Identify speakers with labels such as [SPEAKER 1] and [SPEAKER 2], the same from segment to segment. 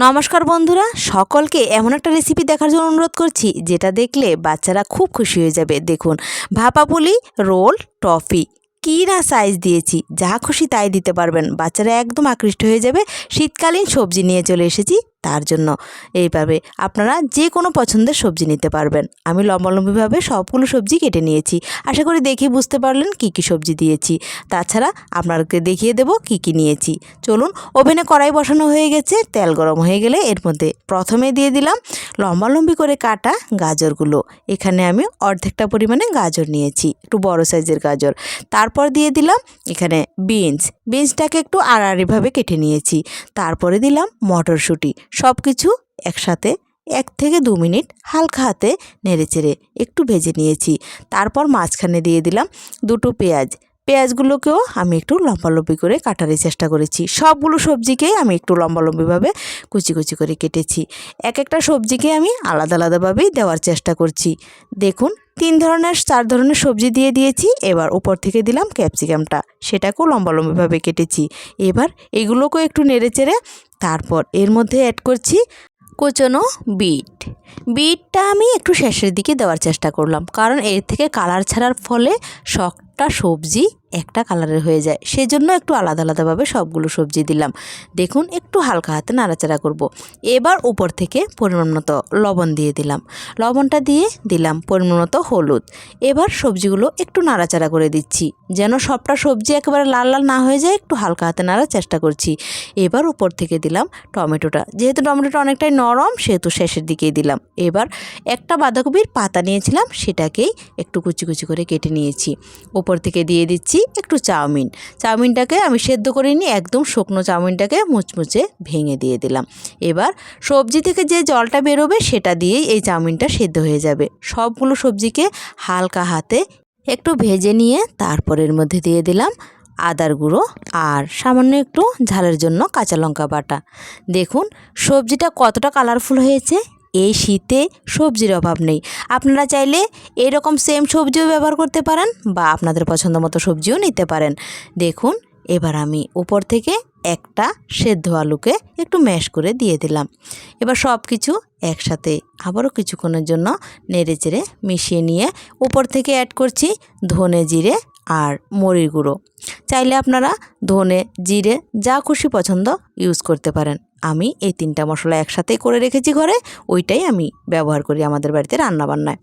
[SPEAKER 1] নমস্কার বন্ধুরা, সকলকে এমন একটা রেসিপি দেখার জন্য অনুরোধ করছি যেটা দেখলে বাচ্চারা খুব খুশি হয়ে যাবে। দেখুন, ভাপাপুলি রোল টফি কী না সাইজ দিয়েছি, যা খুশি তাই দিতে পারবেন, বাচ্চারা একদম আকৃষ্ট হয়ে যাবে। শীতকালীন সবজি নিয়ে চলে এসেছি তার জন্য। এইভাবে আপনারা যে কোনো পছন্দের সবজি নিতে পারবেন। আমি লম্বালম্বিভাবে সবগুলো সবজি কেটে নিয়েছি। আশা করি দেখে বুঝতে পারলেন কি কি সবজি দিয়েছি। তাছাড়া আপনাদেরকে দেখিয়ে দেব কি কি নিয়েছি। চলুন, ওভেনে কড়াই বসানো হয়ে গেছে। তেল গরম হয়ে গেলে এর মধ্যে প্রথমে দিয়ে দিলাম লম্বালম্বি করে কাটা গাজরগুলো। এখানে আমি অর্ধেকটা পরিমাণে গাজর নিয়েছি, একটু বড় সাইজের গাজর। তারপর দিয়ে দিলাম এখানে বিনসটাকে একটু আড়াআড়িভাবে কেটে নিয়েছি। তারপরে দিলাম মটরশুঁটি। সব কিছু একসাথে 1 থেকে 2 মিনিট হালকা হাতে নেড়েচেড়ে একটু ভেজে নিয়েছি। তারপর মাঝখানে দিয়ে দিলাম দুটো পেঁয়াজগুলোকেও আমি একটু লম্বালম্বি করে কাটার চেষ্টা করেছি। সবগুলো সবজিকেই আমি একটু লম্বালম্বিভাবে কুচি কুচি করে কেটেছি। এক একটা সবজিকে আমি আলাদা আলাদাভাবেই দেওয়ার চেষ্টা করছি। দেখুন, 4 ধরনের সবজি দিয়ে দিয়েছি। এবার উপর থেকে দিলাম ক্যাপসিকামটা, সেটাকেও লম্বালম্বিভাবে কেটেছি। এবার এগুলোকেও একটু নেড়েচেড়ে তারপর এর মধ্যে অ্যাড করছি কুচনো বিটটা আমি একটু শেষের দিকে দেওয়ার চেষ্টা করলাম, কারণ এর থেকে কালার ছাড়ার ফলে সবটা সবজি একটা কালারের হয়ে যায়, সেজন্য একটু আলাদা আলাদাভাবে সবগুলো সবজি দিলাম। দেখুন, একটু হালকা হাতে নাড়াচাড়া করব। এবার উপর থেকে পরিমাণ মতো লবণ দিয়ে দিলাম। লবণটা দিয়ে দিলাম পরিমাণ মতো হলুদ। এবার সবজিগুলো একটু নাড়াচাড়া করে দিচ্ছি, যেন সবটা সবজি একেবারে লাল লাল না হয়ে যায়, একটু হালকা হাতে নাড়ার চেষ্টা করছি। এবার উপর থেকে দিলাম টমেটোটা। যেহেতু টমেটোটা অনেকটাই নরম, সেহেতু শেষের দিকেই দিলাম। এবার একটা বাঁধাকপির পাতা নিয়েছিলাম, সেটাকেই একটু কুচি কুচি করে কেটে নিয়েছি। উপর থেকে দিয়ে দিচ্ছি একটু চাউমিনটাকে আমি সেদ্ধ করিনি, একদম শুকনো চাউমিনটাকে মুচমুচে ভেঙে দিয়ে দিলাম। এবার সবজি থেকে যে জলটা বেরোবে সেটা দিয়েই এই চাউমিনটা সেদ্ধ হয়ে যাবে। সবগুলো সবজিকে হালকা হাতে একটু ভেজে নিয়ে তারপরের মধ্যে দিয়ে দিলাম আদার গুঁড়ো আর সামান্য একটু ঝালের জন্য কাঁচা লঙ্কা বাটা। দেখুন, সবজিটা কতটা কালারফুল হয়েছে। এই শীতে সবজির অভাব নেই। আপনারা চাইলে এরকম সেম সবজিও ব্যবহার করতে পারেন বা আপনাদের পছন্দ মতো সবজিও নিতে পারেন। দেখুন, এবার আমি উপর থেকে একটা সেদ্ধ আলুকে একটু ম্যাশ করে দিয়ে দিলাম। এবার সব কিছু একসাথে আবারও কিছুক্ষণের জন্য নেড়েচেড়ে মিশিয়ে নিয়ে উপর থেকে অ্যাড করছি ধনে জিরে আর মরির গুঁড়ো। চাইলে আপনারা ধনে জিরে যা খুশি পছন্দ ইউজ করতে পারেন। আমি এই 3টা মশলা একসাথেই করে রেখেছি ঘরে, ওইটাই আমি ব্যবহার করি আমাদের বাড়িতে রান্নাবান্নায়।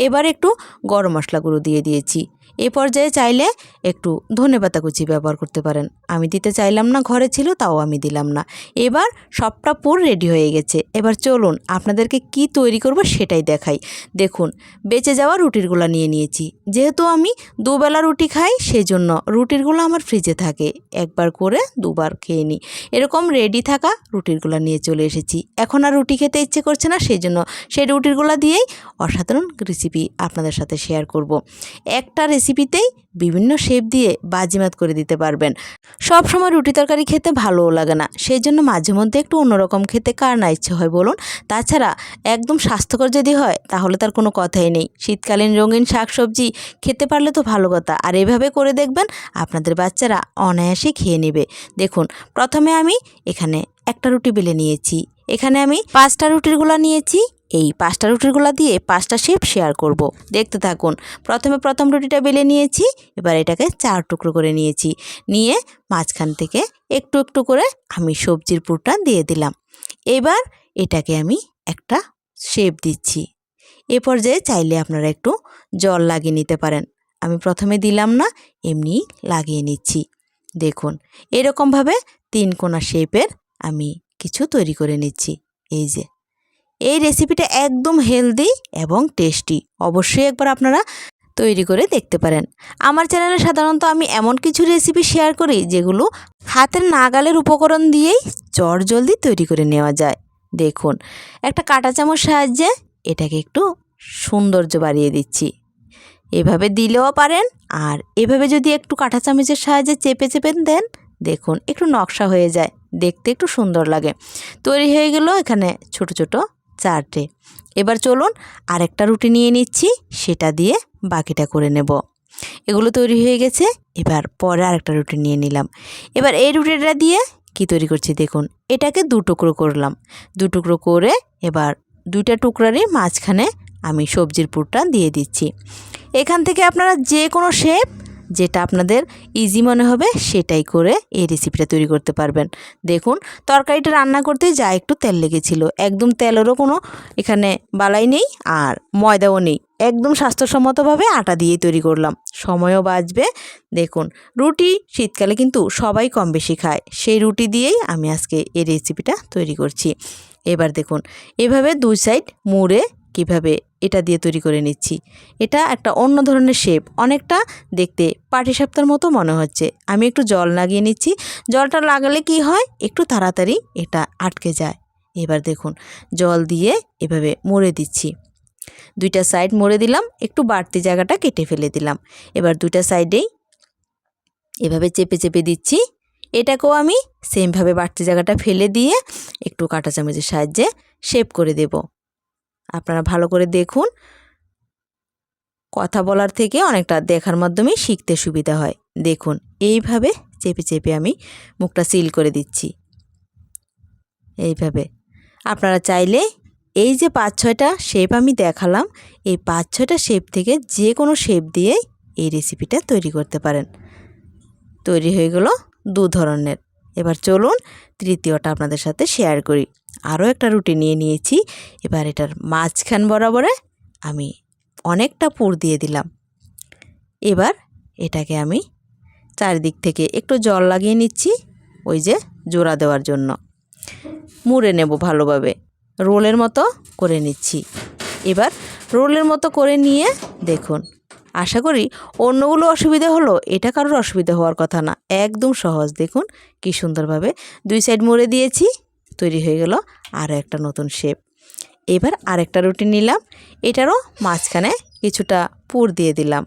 [SPEAKER 1] এবার একটু গরম মশলা গুঁড়ো দিয়ে দিয়েছি। এই পর্যায়ে চাইলে একটু ধনেপাতা কুচি ব্যবহার করতে পারেন। আমি দিতে চাইলাম না, ঘরে ছিল, তাও আমি দিলাম না। এবার সবটা পুরো রেডি হয়ে গেছে। এবার চলুন আপনাদেরকে কি তৈরি করব সেটাই দেখাই। দেখুন, বেঁচে যাওয়া রুটিরগুলো নিয়ে নিয়েছি। যেহেতু আমি দুবেলা রুটি খাই, সেজন্য রুটিরগুলো আমার ফ্রিজে থাকে, একবার করে দুবার খেয়ে নিই। এরকম রেডি থাকা রুটিরগুলো নিয়ে চলে এসেছি। এখন আর রুটি খেতে ইচ্ছে করছে না, সেজন্য সেই রুটিরগুলো দিয়েই অসাধারণ রেসিপি আপনাদের সাথে শেয়ার করব। একটা রেসিপিতেই বিভিন্ন শেপ দিয়ে বাজিমাত করে দিতে পারবেন। সব সময় রুটি তরকারি খেতে ভালোও লাগে না, সেই জন্য মাঝে মধ্যে একটু অন্যরকম খেতে কার না ইচ্ছে হয় বলুন। তাছাড়া একদম স্বাস্থ্যকর যদি হয় তাহলে তার কোনো কথাই নেই। শীতকালীন রঙিন শাকসবজি খেতে পারলে তো ভালো কথা। আর এভাবে করে দেখবেন আপনাদের বাচ্চারা অনায়াসে খেয়ে নেবে। দেখুন, প্রথমে আমি এখানে একটা রুটি বেলে নিয়েছি। এখানে আমি 5টা রুটিরগুলো নিয়েছি। এই 5টা রুটিরগুলো দিয়ে 5টা শেপ শেয়ার করব, দেখতে থাকুন। প্রথম রুটিটা বেলে নিয়েছি। এবার এটাকে 4 টুকরো করে নিয়েছি। নিয়ে মাঝখান থেকে একটু একটু করে আমি সবজির পুরটা দিয়ে দিলাম। এবার এটাকে আমি একটা শেপ দিচ্ছি। এ পর্যায়ে চাইলে আপনারা একটু জল লাগিয়ে নিতে পারেন। আমি প্রথমে দিলাম না, এমনি লাগিয়ে নিচ্ছি। দেখুন, এরকমভাবে 3 কোণা শেপের আমি কিছু তৈরি করে নিচ্ছি। এই রেসিপিটা একদম হেলদি এবং টেস্টি। অবশ্যই একবার আপনারা তৈরি করে দেখতে পারেন। আমার চ্যানেলে সাধারণত আমি এমন কিছু রেসিপি শেয়ার করি যেগুলো হাতের নাগালের উপকরণ দিয়েই চটজলদি তৈরি করে নেওয়া যায়। দেখুন, একটা কাঁটা চামচ সাহায্যে এটাকে একটু সৌন্দর্য বাড়িয়ে দিচ্ছি। এভাবে দিলেও পারেন, আর এভাবে যদি একটু কাঁটা চামচের সাহায্যে চেপে চেপে দেন, দেখুন একটু নকশা হয়ে যায়, দেখতে একটু সুন্দর লাগে। তৈরি হয়ে গেল এখানে ছোট ছোট 4টে। এবার চলুন আরেকটা রুটি নিয়ে নিচ্ছি, সেটা দিয়ে বাকিটা করে নেব। এগুলো তৈরি হয়ে গেছে। এবার পরে আরেকটা রুটি নিয়ে নিলাম। এবার এই রুটিটা দিয়ে কি তৈরি করছি দেখুন। এটাকে 2 টুকরো করলাম। 2 টুকরো করে এবার 2টা টুকরারই মাঝখানে আমি সবজির পুরটা দিয়ে দিচ্ছি। এখান থেকে আপনারা যে কোনো শেপ যেটা আপনাদের ইজি মনে হবে সেটাই করে এই রেসিপিটা তৈরি করতে পারবেন। দেখুন তরকারিটা রান্না করতে যা একটু তেল লেগেছিল, একদম তেলেরও কোনো এখানে বালাই নেই আর ময়দাও নেই, একদম স্বাস্থ্যসম্মতভাবে আটা দিয়েই তৈরি করলাম, সময়ও বাঁচবে। দেখুন রুটি শীতকালে কিন্তু সবাই কম বেশি খায়, সেই রুটি দিয়েই আমি আজকে এই রেসিপিটা তৈরি করছি। এবার দেখুন এভাবে 2 সাইড মুড়ে কিভাবে এটা দিয়ে তৈরি করে নিচ্ছি। এটা একটা অন্য ধরনের শেপ, অনেকটা দেখতে পাটিসাপটার মতো মনে হচ্ছে। আমি একটু জল লাগিয়ে নিচ্ছি। জলটা লাগালে কি হয়, একটু তাড়াতাড়ি এটা আটকে যায়। এবার দেখুন জল দিয়ে এভাবে মুড়ে দিচ্ছি। 2টা সাইড মুড়ে দিলাম, একটু বাড়তি জায়গাটা কেটে ফেলে দিলাম। এবার 2টা সাইডেই এভাবে চেপে চেপে দিচ্ছি। এটাকেও আমি সেমভাবে বাড়তি জায়গাটা ফেলে দিয়ে একটু কাঁটা চামচের সাহায্যে শেপ করে দেব। আপনারা ভালো করে দেখুন, কথা বলার থেকে অনেকটা দেখার মাধ্যমেই শিখতে সুবিধা হয়। দেখুন এইভাবে চেপে চেপে আমি মুখটা সিল করে দিচ্ছি। এইভাবে আপনারা চাইলে এই যে 5-6টা শেপ আমি দেখালাম, এই 5-6টা শেপ থেকে যে কোনো শেপ দিয়ে এই রেসিপিটা তৈরি করতে পারেন। তৈরি হয়ে গেল 2 ধরনের। এবার চলুন তৃতীয়টা আপনাদের সাথে শেয়ার করি। আরও একটা রুটি নিয়ে নিয়েছি। এবার এটার মাঝখান বরাবরে আমি অনেকটা পুর দিয়ে দিলাম। এবার এটাকে আমি চারিদিক থেকে একটু জল লাগিয়ে নিচ্ছি, ওই যে জোড়া দেওয়ার জন্য। মুড়ে নেব ভালোভাবে, রোলের মতো করে নিচ্ছি। এবার রোলের মতো করে নিয়ে দেখুন, আশা করি অন্যগুলো অসুবিধা হলো, এটা কারোর অসুবিধা হওয়ার কথা না, একদম সহজ। দেখুন কি সুন্দরভাবে 2 সাইড মুড়ে দিয়েছি, তৈরি হয়ে গেল আরও একটা নতুন শেপ। এবার আরেকটা রুটি নিলাম, এটারও মাঝখানে কিছুটা পুর দিয়ে দিলাম।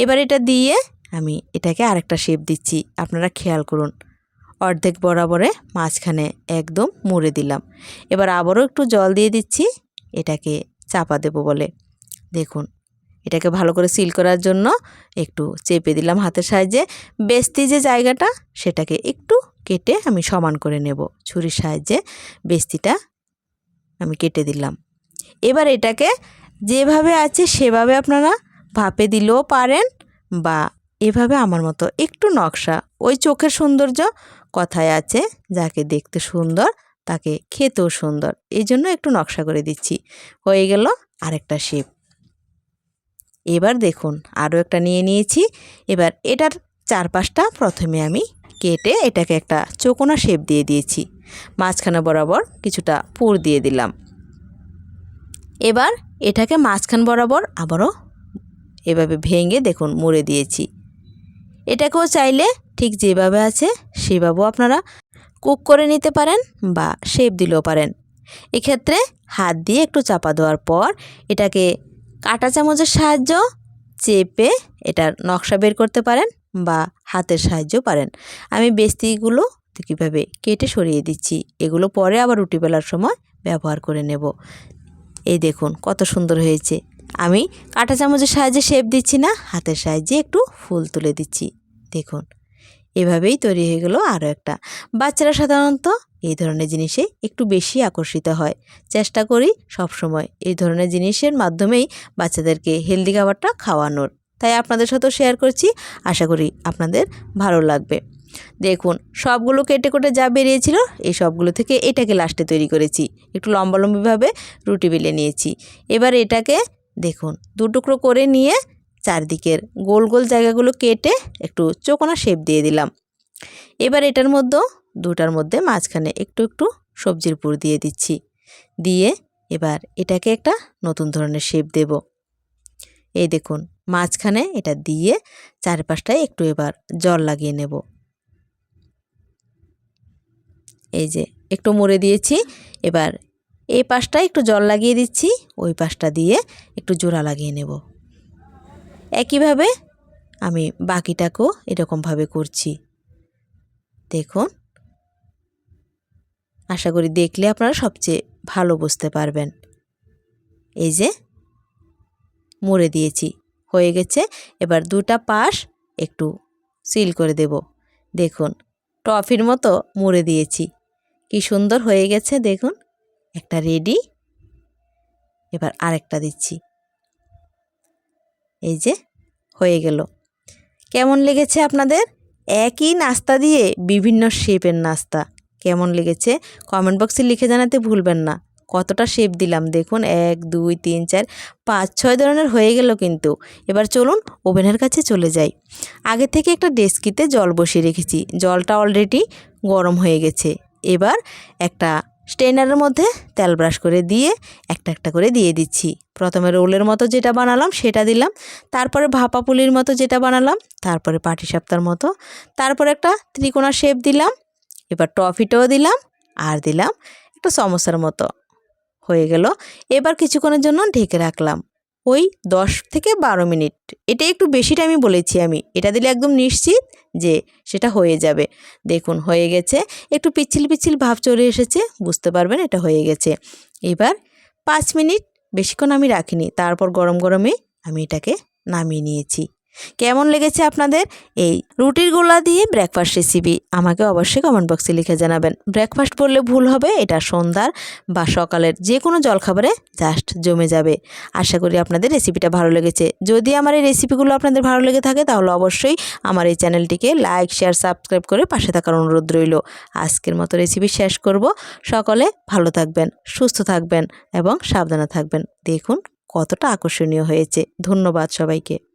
[SPEAKER 1] এবার এটা দিয়ে আমি এটাকে আরেকটা শেপ দিচ্ছি, আপনারা খেয়াল করুন। অর্ধেক বরাবরে মাঝখানে একদম মুড়ে দিলাম। এবার আবারও একটু জল দিয়ে দিচ্ছি, এটাকে চাপা দেব বলে। দেখুন এটাকে ভালো করে সিল করার জন্য একটু চেপে দিলাম হাতের সাহায্যে। বেস্তি যে জায়গাটা সেটাকে একটু কেটে আমি সমান করে নেব, ছুরির সাহায্যে বেস্তিটা আমি কেটে দিলাম। এবার এটাকে যেভাবে আছে সেভাবে আপনারা ভাপে দিলেও পারেন, বা এভাবে আমার মতো একটু নকশা, ওই চোখের সৌন্দর্য কথায় আছে, যাকে দেখতে সুন্দর তাকে খেতেও সুন্দর, এই জন্য একটু নকশা করে দিচ্ছি। হয়ে গেল আরেকটা শেপ। এবার দেখুন আরও একটা নিয়ে নিয়েছি। এবার এটার চারপাশটা প্রথমে আমি কেটে এটাকে একটা চৌকোনা শেপ দিয়ে দিয়েছি, মাঝখানে বরাবর কিছুটা পুর দিয়ে দিলাম। এবার এটাকে মাঝখান বরাবর আবারও এভাবে ভেঙে দেখুন মুড়ে দিয়েছি। এটাকেও চাইলে ঠিক যেভাবে আছে সেভাবেও আপনারা কুক করে নিতে পারেন বা শেপ দিলেও পারেন। এক্ষেত্রে হাত দিয়ে একটু চাপা দেওয়ার পর এটাকে কাঁটা চামচের সাহায্য চেপে এটার নকশা বের করতে পারেন বা হাতের সাহায্যও পারেন। আমি বেস্তিগুলো কীভাবে কেটে সরিয়ে দিচ্ছি, এগুলো পরে আবার রুটি বেলার সময় ব্যবহার করে নেব। এই দেখুন কত সুন্দর হয়েছে। আমি কাঁটা চামচের সাহায্যে শেপ দিচ্ছি না, হাতের সাহায্যে একটু ফুল তুলে দিচ্ছি। দেখুন এভাবেই তৈরি হয়ে গেল আরও একটা। বাচ্চারা সাধারণত এই ধরনের জিনিসে একটু বেশি আকর্ষিত হয়। চেষ্টা করি সবসময় এই ধরনের জিনিসের মাধ্যমেই বাচ্চাদেরকে হেলদি খাবারটা খাওয়ানোর, তাই আপনাদের সাথেও শেয়ার করছি। আশা করি আপনাদের ভালো লাগবে। দেখুন সবগুলো কেটে কেটে যা বেরিয়েছিল এই সবগুলো থেকে এটাকে লাস্টে তৈরি করেছি, একটু লম্বালম্বিভাবে রুটি বেলে নিয়েছি। এবার এটাকে দেখুন 2 টুকরো করে নিয়ে চারদিকের গোল গোল জায়গাগুলো কেটে একটু চৌকোনা শেপ দিয়ে দিলাম। এবার এটার মধ্যে 2টার মধ্যে মাঝখানে একটু একটু সবজির পুর দিয়ে দিচ্ছি, দিয়ে এবার এটাকে একটা নতুন ধরনের শেপ দেব। এই দেখুন মাঝখানে এটা দিয়ে চারপাশটায় একটু এবার জল লাগিয়ে নেব। এই যে একটু মুড়ে দিয়েছি, এবার এই পাশটায় একটু জল লাগিয়ে দিচ্ছি, ওই পাশটা দিয়ে একটু জোড়া লাগিয়ে নেব। একইভাবে আমি বাকিটাকেও এরকমভাবে করছি। দেখুন আশা করি দেখলে আপনারা সবচেয়ে ভালো বুঝতে পারবেন। এই যে মুড়ে দিয়েছি, হয়ে গেছে। এবার 2টা পাশ একটু সিল করে দেব। দেখুন টফির মতো মুড়ে দিয়েছি। কি সুন্দর হয়ে গেছে দেখুন, একটা রেডি। এবার আরেকটা দিচ্ছি, এই যে হয়ে গেল। কেমন লেগেছে আপনাদের? একই নাস্তা দিয়ে বিভিন্ন শেপের নাস্তা কেমন লেগেছে কমেন্ট বক্সে লিখে জানাতে ভুলবেন না। কতটা শেপ দিলাম দেখুন, 1 2 3 4 5 6 ধরনের হয়ে গেল কিন্তু। এবার চলুন ওভেনের কাছে চলে যাই। আগে থেকে একটা ডেস্কিতে জল বসিয়ে রেখেছি, জলটা অলরেডি গরম হয়ে গেছে। এবার একটা স্ট্রেনারের মধ্যে তেল ব্রাশ করে দিয়ে একটা একটা করে দিয়ে দিচ্ছি। প্রথমে রোলের মতো যেটা বানালাম সেটা দিলাম, তারপরে ভাপা পুলির মতো যেটা বানালাম, তারপরে পাটিসাপটার মতো, তারপরে একটা ত্রিকোণা শেপ দিলাম। এবার টফিটাও দিলাম, আর দিলাম একটা সমোসার মতো। হয়ে গেল। এবার কিছুক্ষণের জন্য ঢেকে রাখলাম, ওই 10 থেকে 12 মিনিট। এটা একটু বেশি টাইমই বলেছি আমি, এটা দিলে একদম নিশ্চিত যে সেটা হয়ে যাবে। দেখুন হয়ে গেছে, একটু পিচ্ছিল পিচ্ছিল ভাব চলে এসেছে, বুঝতে পারবেন এটা হয়ে গেছে। এবার 5 মিনিট, বেশিক্ষণ আমি রাখিনি, তারপর গরম গরমে আমি এটাকে নামিয়ে নিয়েছি। কেমন লেগেছে আপনাদের এই রুটির গোলা দিয়ে ব্রেকফাস্ট রেসিপি? আমাকে অবশ্যই কমেন্ট বক্সে লিখে জানাবেন। ব্রেকফাস্ট বললে ভুল হবে, এটা সন্ধ্যার বা সকালের যে কোনো জলখাবারে জাস্ট জমে যাবে। আশা করি আপনাদের রেসিপিটা ভালো লেগেছে। যদি আমার এই রেসিপিগুলো আপনাদের ভালো লেগে থাকে তাহলে অবশ্যই আমার এই চ্যানেলটিকে লাইক শেয়ার সাবস্ক্রাইব করে পাশে থাকার অনুরোধ রইল। আজকের মতো রেসিপি শেষ করব। সকলে ভালো থাকবেন, সুস্থ থাকবেন এবং সাবধানে থাকবেন। দেখুন কতটা আকর্ষণীয় হয়েছে। ধন্যবাদ সবাইকে।